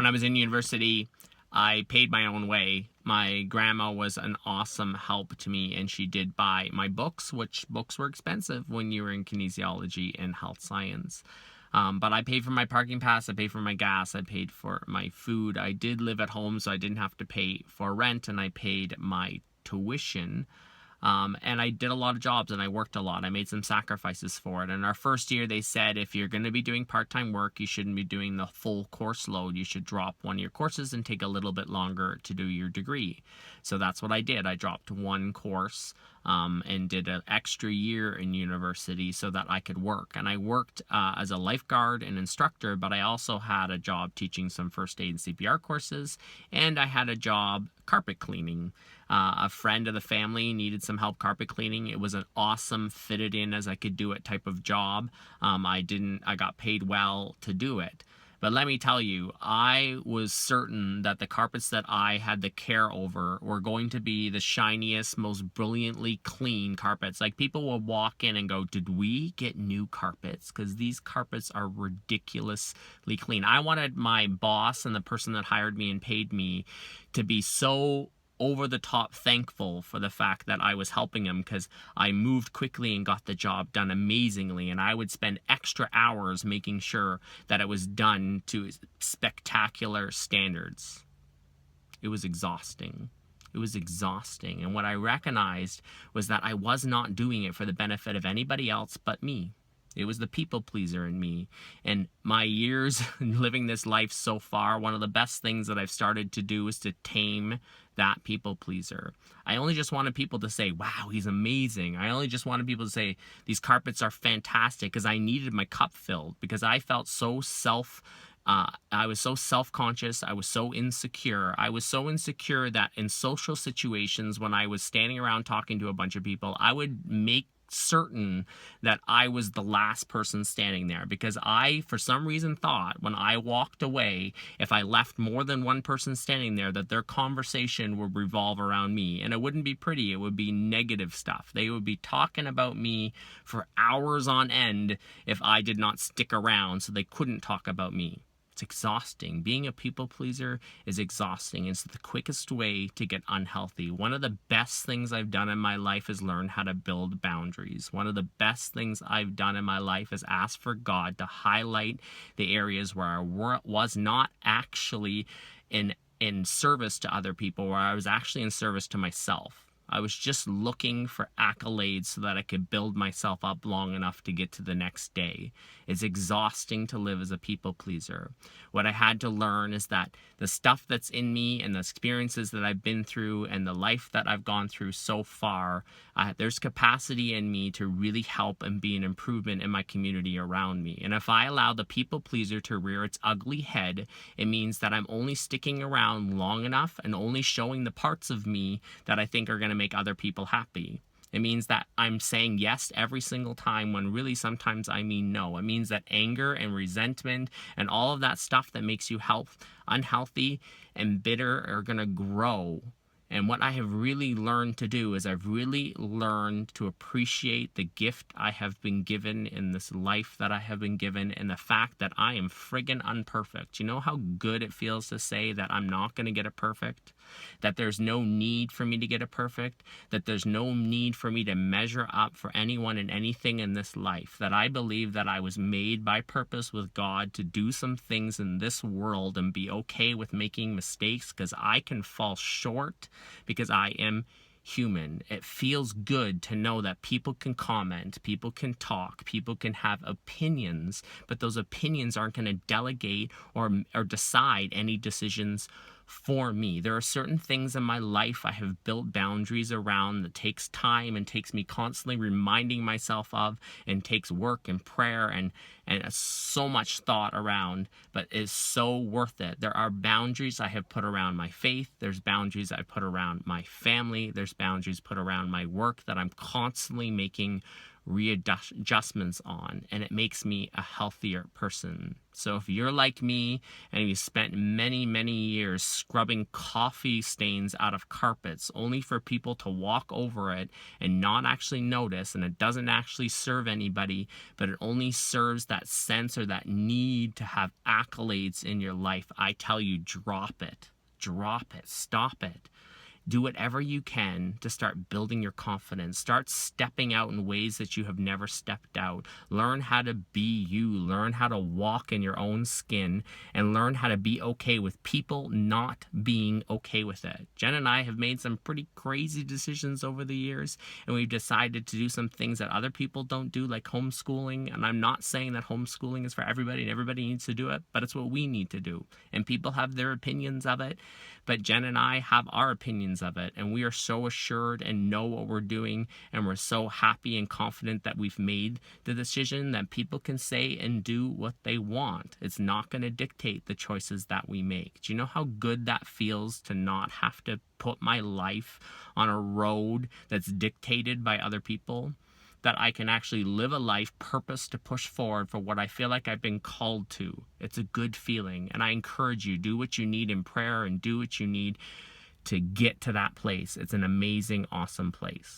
when I was in university, I paid my own way. My grandma was an awesome help to me, and she did buy my books, which books were expensive when you were in kinesiology and health science. But I paid for my parking pass, I paid for my gas, I paid for my food. I did live at home, so I didn't have to pay for rent, and I paid my tuition. And I did a lot of jobs and I worked a lot. I made some sacrifices for it. And our first year, they said if you're going to be doing part-time work, you shouldn't be doing the full course load. You should drop one of your courses and take a little bit longer to do your degree. So that's what I did. I dropped one course and did an extra year in university so that I could work. And I worked as a lifeguard and instructor, but I also had a job teaching some first aid and CPR courses, and I had a job carpet cleaning. A friend of the family needed some help carpet cleaning. It was an awesome fitted in as I could do it type of job. I got paid well to do it. But let me tell you, I was certain that the carpets that I had the care over were going to be the shiniest, most brilliantly clean carpets. Like, people will walk in and go, did we get new carpets? Because these carpets are ridiculously clean. I wanted my boss and the person that hired me and paid me to be so over the top thankful for the fact that I was helping him, because I moved quickly and got the job done amazingly, and I would spend extra hours making sure that it was done to spectacular standards. It was exhausting. It was exhausting. And what I recognized was that I was not doing it for the benefit of anybody else but me. It was the people pleaser in me. And my years living this life so far, one of the best things that I've started to do is to tame that people pleaser. I only just wanted people to say, wow, he's amazing. I only just wanted people to say, these carpets are fantastic, because I needed my cup filled, because I felt so I was so self-conscious. I was so insecure. I was so insecure that in social situations, when I was standing around talking to a bunch of people, I would make certain that I was the last person standing there, because I, for some reason, thought when I walked away, if I left more than one person standing there, that their conversation would revolve around me, and it wouldn't be pretty. It would be negative stuff. They would be talking about me for hours on end if I did not stick around, so they couldn't talk about me. It's exhausting. Being a people pleaser is exhausting. It's the quickest way to get unhealthy. One of the best things I've done in my life is learn how to build boundaries. One of the best things I've done in my life is ask for God to highlight the areas where I was not actually in service to other people, where I was actually in service to myself. I was just looking for accolades so that I could build myself up long enough to get to the next day. It's exhausting to live as a people pleaser. What I had to learn is that the stuff that's in me and the experiences that I've been through and the life that I've gone through so far, there's capacity in me to really help and be an improvement in my community around me. And if I allow the people pleaser to rear its ugly head, it means that I'm only sticking around long enough and only showing the parts of me that I think are going to make other people happy. It means that I'm saying yes every single time when really sometimes I mean no. It means that anger and resentment and all of that stuff that makes you unhealthy and bitter are going to grow. And what I have really learned to do is I've really learned to appreciate the gift I have been given in this life that I have been given, and the fact that I am friggin' unperfect. You know how good it feels to say that I'm not going to get it perfect? That there's no need for me to get it perfect? That there's no need for me to measure up for anyone and anything in this life? That I believe that I was made by purpose with God to do some things in this world and be okay with making mistakes, because I can fall short, because I am human. It feels good to know that people can comment, people can talk, people can have opinions, but those opinions aren't going to delegate or decide any decisions for me. There are certain things in my life I have built boundaries around that takes time and takes me constantly reminding myself of, and takes work and prayer and so much thought around, but is so worth it. There are boundaries I have put around my faith. There's boundaries I put around my family. There's boundaries put around my work that I'm constantly making readjustments on, and it makes me a healthier person. So if you're like me and you spent many, many years scrubbing coffee stains out of carpets only for people to walk over it and not actually notice, and it doesn't actually serve anybody, but it only serves that sense or that need to have accolades in your life, I tell you, drop it. Drop it. Stop it. Do whatever you can to start building your confidence. Start stepping out in ways that you have never stepped out. Learn how to be you. Learn how to walk in your own skin, and learn how to be okay with people not being okay with it. Jen and I have made some pretty crazy decisions over the years, and we've decided to do some things that other people don't do, like homeschooling. And I'm not saying that homeschooling is for everybody and everybody needs to do it, but it's what we need to do. And people have their opinions of it, but Jen and I have our opinions of it, and we are so assured and know what we're doing, and we're so happy and confident that we've made the decision that people can say and do what they want. It's not going to dictate the choices that we make. Do you know how good that feels to not have to put my life on a road that's dictated by other people? That I can actually live a life purpose to push forward for what I feel like I've been called to. It's a good feeling, and I encourage you, do what you need in prayer and do what you need to get to that place. It's an amazing, awesome place.